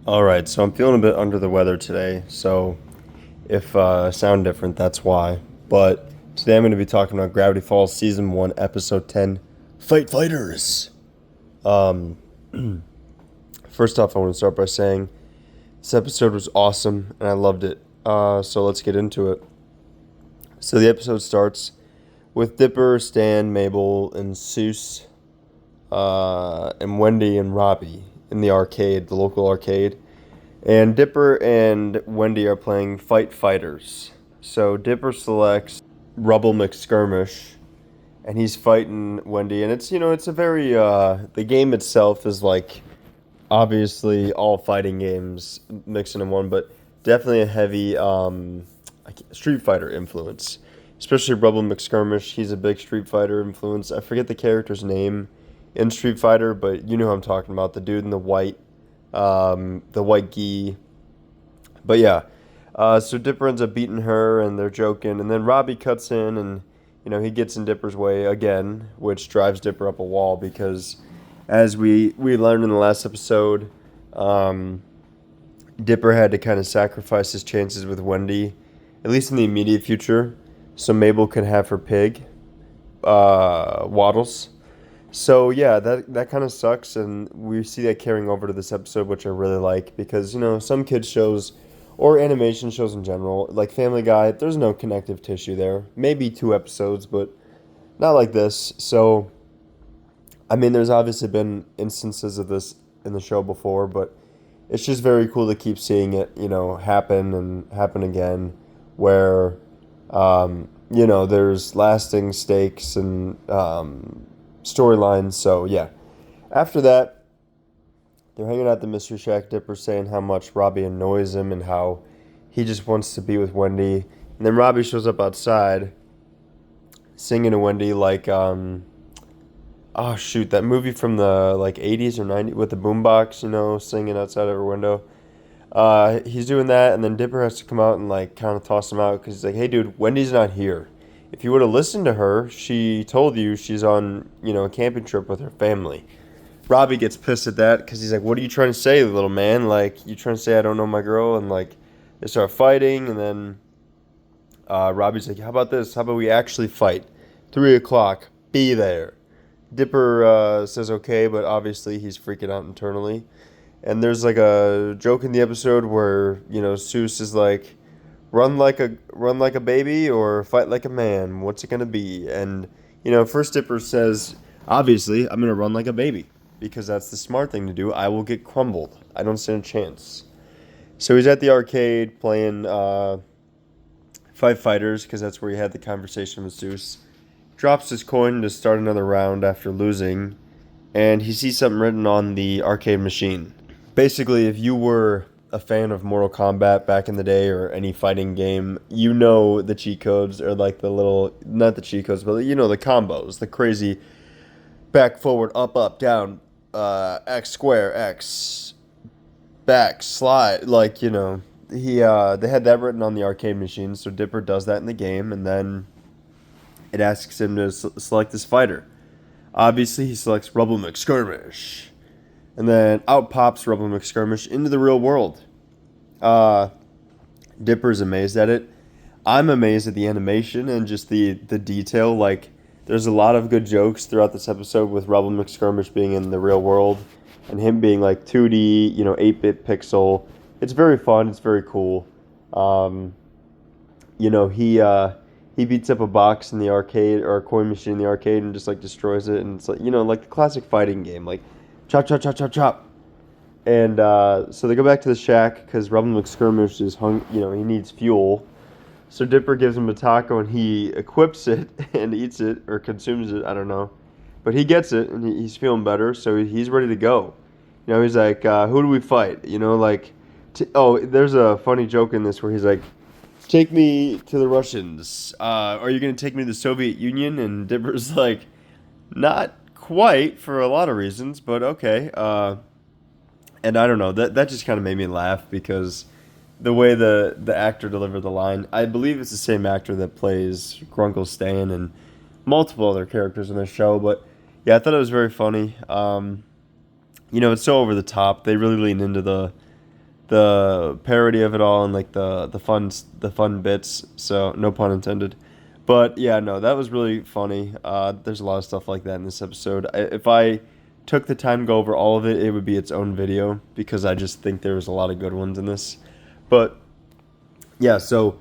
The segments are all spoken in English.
All right, so I'm feeling a bit under the weather today. So if I sound different, that's why. But today I'm going to be talking about Gravity Falls Season 1, Episode 10, Fight Fighters. Um, First off, I want to start by saying this episode was awesome and I loved it. So let's get into it. So the episode starts with Dipper, Stan, Mabel, and Seuss, and Wendy and Robbie in the arcade, the local arcade. And Dipper and Wendy are playing Fight Fighters. So Dipper selects Rubble McSkirmish, and he's fighting Wendy. And it's a very, the game itself is like, obviously all fighting games mixed in one, but definitely a heavy Street Fighter influence. Especially Rubble McSkirmish, he's a big Street Fighter influence. I forget the character's name in Street Fighter, but you know who I'm talking about, the dude in the white gi. But yeah, so Dipper ends up beating her, and they're joking, and then Robbie cuts in, and he gets in Dipper's way again, which drives Dipper up a wall because, as we learned in the last episode, um, Dipper had to kind of sacrifice his chances with Wendy, at least in the immediate future, so Mabel could have her pig, Waddles. So yeah, that kind of sucks, and we see that carrying over to this episode, which I really like because some kids shows or animation shows in general, like Family Guy, there's no connective tissue there. Maybe two episodes, but not like this. So I mean, there's obviously been instances of this in the show before, but it's just very cool to keep seeing it, happen and happen again, where there's lasting stakes and storylines. So yeah, after that, they're hanging out at the Mystery Shack. Dipper saying how much Robbie annoys him and how he just wants to be with Wendy. And then Robbie shows up outside, singing to Wendy like oh shoot, that movie from the like 80s or 90s with the boombox, singing outside of her window. He's doing that, and then Dipper has to come out and like kind of toss him out because he's like, "Hey, dude, Wendy's not here. If you would have listened to her, she told you she's on a camping trip with her family." Robbie gets pissed at that because he's like, "What are you trying to say, little man? Like, you trying to say I don't know my girl?" And like, they start fighting, and then Robbie's like, "How about this? How about we actually fight? 3 o'clock, be there." Dipper says okay, but obviously he's freaking out internally. And there's like a joke in the episode where Seuss is like, run like a baby or fight like a man. What's it gonna be? And first Dipper says, obviously I'm gonna run like a baby because that's the smart thing to do. I will get crumbled. I don't stand a chance. So he's at the arcade playing Fight Fighters because that's where he had the conversation with Seuss. Drops his coin to start another round after losing, and he sees something written on the arcade machine. Basically, if you were a fan of Mortal Kombat back in the day or any fighting game, the cheat codes are like the little, not the cheat codes, but the combos, the crazy back, forward, up, down, X square, X, back, slide, they had that written on the arcade machine, so Dipper does that in the game, and then it asks him to select this fighter. Obviously, he selects Rubble McSkirmish. And then out pops Rubble McSkirmish into the real world. Uh, Dipper's amazed at it. I'm amazed at the animation and just the detail. Like, there's a lot of good jokes throughout this episode with Rubble McSkirmish being in the real world and him being like 2D, 8-bit pixel. It's very fun. It's very cool. Um, you know, he uh, he beats up a box in the arcade or a coin machine in the arcade and just like destroys it. And it's like like the classic fighting game, like chop chop chop chop chop. And so they go back to the shack because Rubble McSkirmish is hung. He needs fuel. So Dipper gives him a taco and he equips it and eats it or consumes it. I don't know, but he gets it and he's feeling better, so he's ready to go. He's like, "Who do we fight?" There's a funny joke in this where he's like, "Take me to the Russians. Are you going to take me to the Soviet Union?" And Dipper's like, "Not quite for a lot of reasons, but okay." And I don't know, that just kind of made me laugh because the way the actor delivered the line, I believe it's the same actor that plays Grunkle Stan and multiple other characters in the show. But yeah, I thought it was very funny. It's so over the top. They really lean into the the parody of it all and like the fun bits. So no pun intended. But yeah, no, that was really funny. There's a lot of stuff like that in this episode. If I took the time to go over all of it, it would be its own video because I just think there was a lot of good ones in this. But yeah, so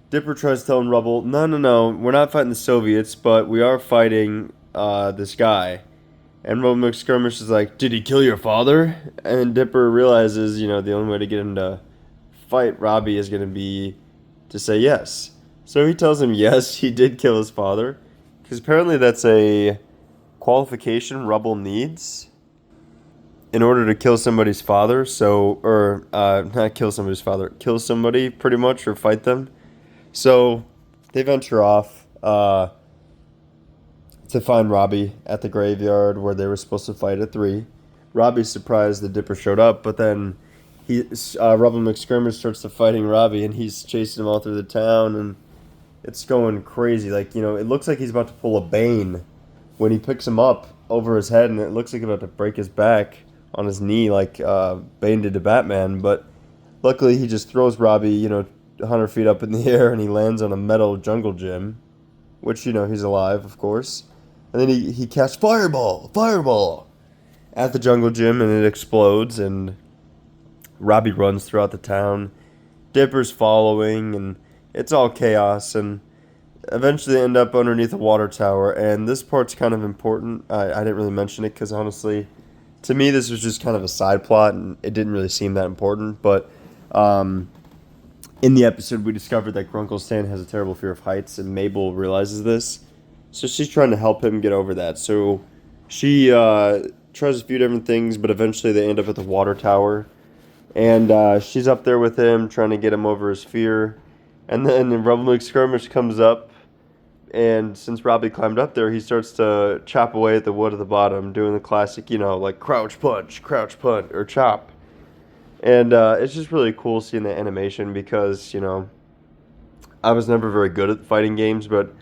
Dipper tries telling Rubble, no, no, no, we're not fighting the Soviets, but we are fighting this guy. And Rubble McSkirmish is like, did he kill your father? And Dipper realizes, the only way to get him to fight Robbie is going to be to say yes. So he tells him, yes, he did kill his father. Because apparently that's a qualification Rubble needs in order to kill somebody's father. So, or not kill somebody's father, kill somebody pretty much or fight them. So they venture off to find Robbie at the graveyard where they were supposed to fight at 3. Robbie's surprised that Dipper showed up, but then Rubble McSkirmish starts to fighting Robbie, and he's chasing him all through the town, and it's going crazy. Like, it looks like he's about to pull a Bane when he picks him up over his head, and it looks like he's about to break his back on his knee like Bane did to Batman, but luckily he just throws Robbie, 100 feet up in the air, and he lands on a metal jungle gym, which, he's alive, of course. And then he casts fireball at the jungle gym, and it explodes, and Robbie runs throughout the town. Dipper's following, and it's all chaos, and eventually they end up underneath a water tower, and this part's kind of important. I didn't really mention it because, honestly, to me, this was just kind of a side plot, and it didn't really seem that important, but in the episode, we discovered that Grunkle Stan has a terrible fear of heights, and Mabel realizes this. So she's trying to help him get over that. So she tries a few different things, but eventually they end up at the water tower. And she's up there with him, trying to get him over his fear. And then Rubble McSkirmish comes up, and since Robbie climbed up there, he starts to chop away at the wood at the bottom, doing the classic, like crouch punch, or chop. And it's just really cool seeing the animation because, I was never very good at fighting games, but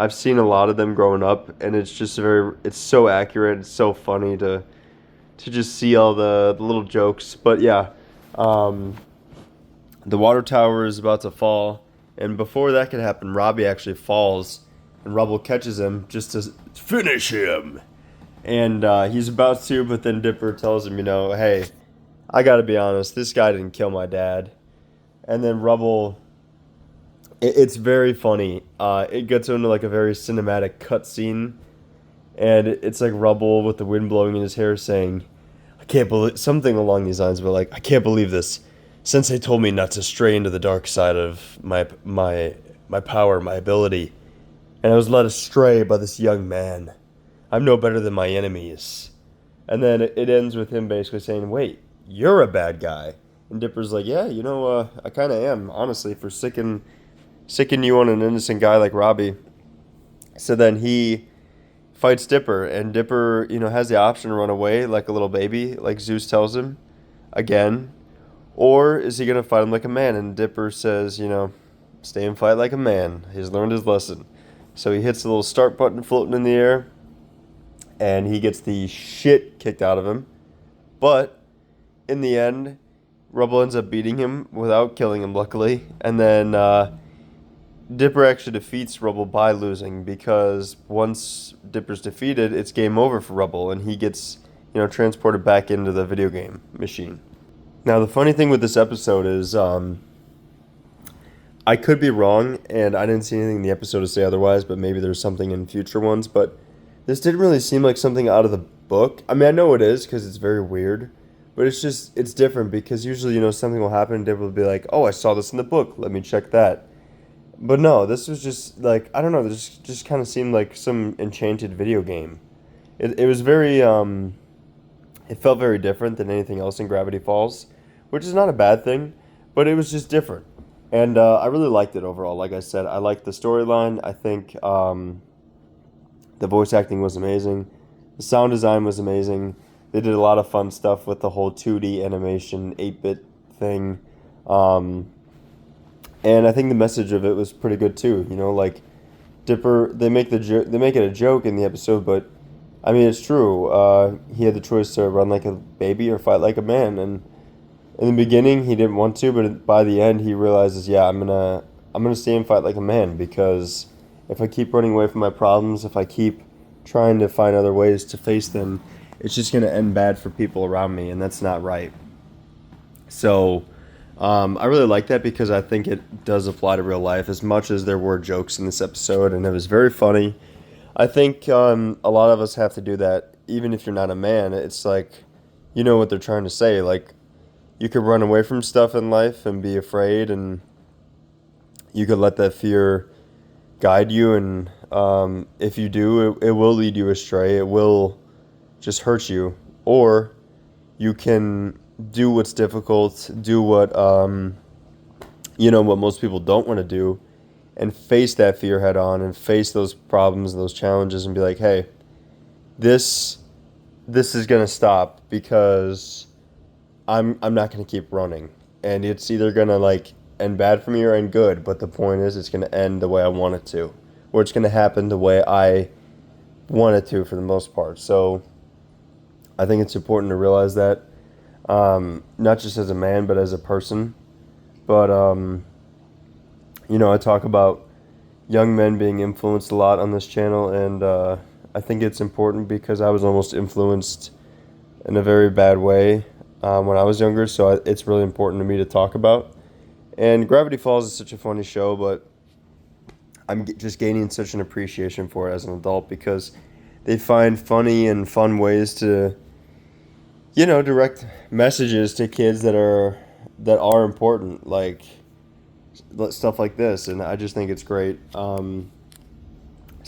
I've seen a lot of them growing up, and it's just it's so accurate, it's so funny to just see all the little jokes. But yeah, the water tower is about to fall, and before that can happen, Robbie actually falls, and Rubble catches him just to finish him. And he's about to, but then Dipper tells him, hey, I gotta be honest, this guy didn't kill my dad. And then Rubble, it's very funny. It gets into like a very cinematic cutscene, and it's like Rubble with the wind blowing in his hair saying, I can't believe, something along these lines, but like, I can't believe this. Sensei told me not to stray into the dark side of my power, my ability, and I was led astray by this young man. I'm no better than my enemies. And then it ends with him basically saying, wait, you're a bad guy. And Dipper's like, yeah, I kind of am, honestly, for sicking you on an innocent guy like Robbie. So then he fights Dipper, and Dipper, has the option to run away like a little baby, like Zeus tells him, again. Or is he going to fight him like a man? And Dipper says, stay and fight like a man. He's learned his lesson. So he hits the little start button floating in the air, and he gets the shit kicked out of him. But in the end, Rubble ends up beating him without killing him, luckily. And then Dipper actually defeats Rubble by losing, because once Dipper's defeated, it's game over for Rubble, and he gets, transported back into the video game machine. Now, the funny thing with this episode is, I could be wrong, and I didn't see anything in the episode to say otherwise, but maybe there's something in future ones, but this didn't really seem like something out of the book. I mean, I know it is, because it's very weird, but it's different, because usually, something will happen, and Dipper will be like, oh, I saw this in the book, let me check that. But no, this was just, like, I don't know, this just kind of seemed like some enchanted video game. It was very, it felt very different than anything else in Gravity Falls, which is not a bad thing, but it was just different. And I really liked it overall. Like I said, I liked the storyline. I think the voice acting was amazing. The sound design was amazing. They did a lot of fun stuff with the whole 2D animation, 8-bit thing. And I think the message of it was pretty good too. Like Dipper, they make it a joke in the episode, but I mean it's true. He had the choice to run like a baby or fight like a man, and In the beginning, he didn't want to, but by the end, he realizes, yeah, I'm gonna stay and fight like a man because if I keep running away from my problems, if I keep trying to find other ways to face them, it's just gonna end bad for people around me, and that's not right. So, I really like that because I think it does apply to real life as much as there were jokes in this episode, and it was very funny. I think a lot of us have to do that, even if you're not a man. It's like, you know what they're trying to say. Like, you could run away from stuff in life and be afraid, and you could let that fear guide you. And if you do, it will lead you astray. It will just hurt you. Or you can do what's difficult, do what, what most people don't want to do, and face that fear head on and face those problems, those challenges, and be like, hey, this this is gonna stop because I'm not gonna keep running, and it's either gonna like end bad for me or end good. But the point is, it's gonna end the way I want it to, or it's gonna happen the way I want it to for the most part. So I think it's important to realize that, not just as a man, but as a person. But I talk about young men being influenced a lot on this channel, and I think it's important because I was almost influenced in a very bad way when I was younger, so it's really important to me to talk about. And Gravity Falls is such a funny show, but I'm just gaining such an appreciation for it as an adult because they find funny and fun ways to, direct messages to kids that are important, like stuff like this, and I just think it's great. So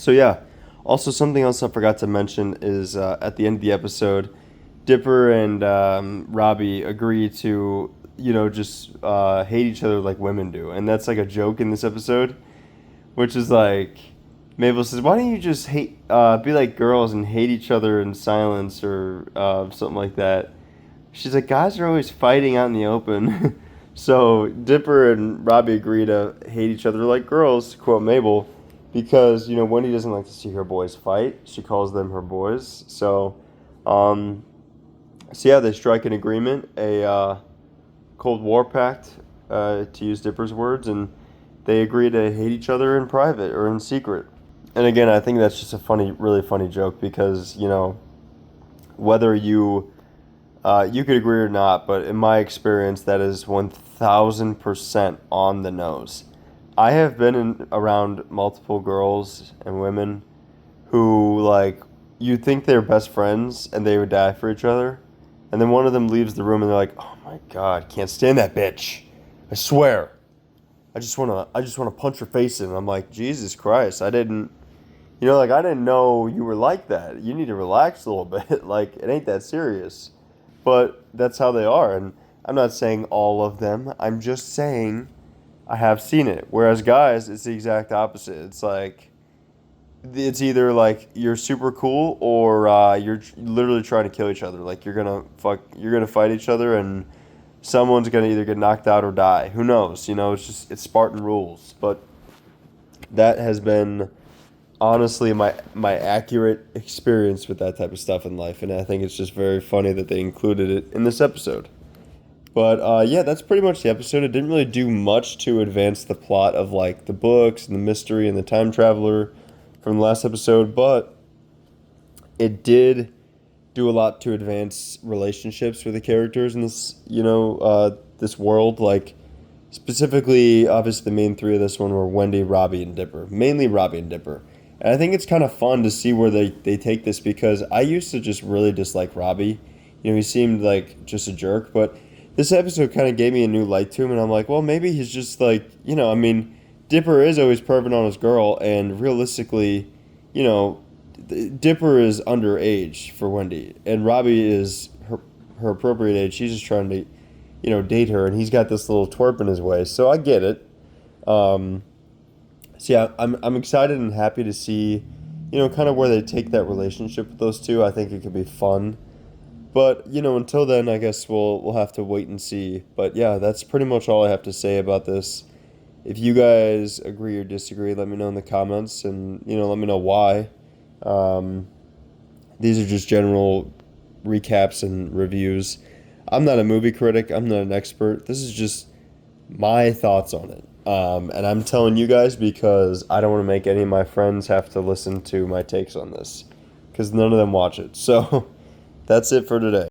yeah. Also, something else I forgot to mention is at the end of the episode, Dipper and Robbie agree to, just hate each other like women do, and that's like a joke in this episode, which is like Mabel says, "Why don't you just be like girls and hate each other in silence or something like that?" She's like, "Guys are always fighting out in the open." So Dipper and Robbie agree to hate each other like girls, to quote Mabel, because Wendy doesn't like to see her boys fight. She calls them her boys. Um, so yeah, they strike an agreement, a Cold War pact, to use Dipper's words, and they agree to hate each other in private or in secret. And again, I think that's just a funny, really funny joke because whether you could agree or not, but in my experience, that is 1,000% on the nose. I have been around multiple girls and women who, like, you think they're best friends and they would die for each other, and then one of them leaves the room and they're like, "Oh my God, can't stand that bitch. I swear, I just wanna punch her face in." And I'm like, Jesus Christ, I didn't know you were like that. You need to relax a little bit. Like, it ain't that serious. But that's how they are, and I'm not saying all of them. I'm just saying I have seen it. Whereas guys, it's the exact opposite. It's like it's either like you're super cool or you're literally trying to kill each other. Like you're gonna fight each other, and someone's gonna either get knocked out or die. Who knows? It's Spartan rules. But that has been honestly my accurate experience with that type of stuff in life, and I think it's just very funny that they included it in this episode. But yeah, that's pretty much the episode. It didn't really do much to advance the plot of like the books and the mystery and the time traveler from the last episode, but it did do a lot to advance relationships with the characters in this world. Like specifically, obviously the main three of this one were Wendy, Robbie, and Dipper. Mainly Robbie and Dipper. And I think it's kind of fun to see where they take this because I used to just really dislike Robbie. He seemed like just a jerk, but this episode kind of gave me a new light to him, and I'm like, well, maybe he's just like, Dipper is always perving on his girl, and realistically, you know, Dipper is underage for Wendy, and Robbie is her appropriate age. She's just trying to, date her, and he's got this little twerp in his way, so I get it. So yeah, I'm excited and happy to see, kind of where they take that relationship with those two. I think it could be fun. But, until then, I guess we'll have to wait and see. But yeah, that's pretty much all I have to say about this. If you guys agree or disagree, let me know in the comments and, let me know why. These are just general recaps and reviews. I'm not a movie critic. I'm not an expert. This is just my thoughts on it. And I'm telling you guys because I don't want to make any of my friends have to listen to my takes on this because none of them watch it. So that's it for today.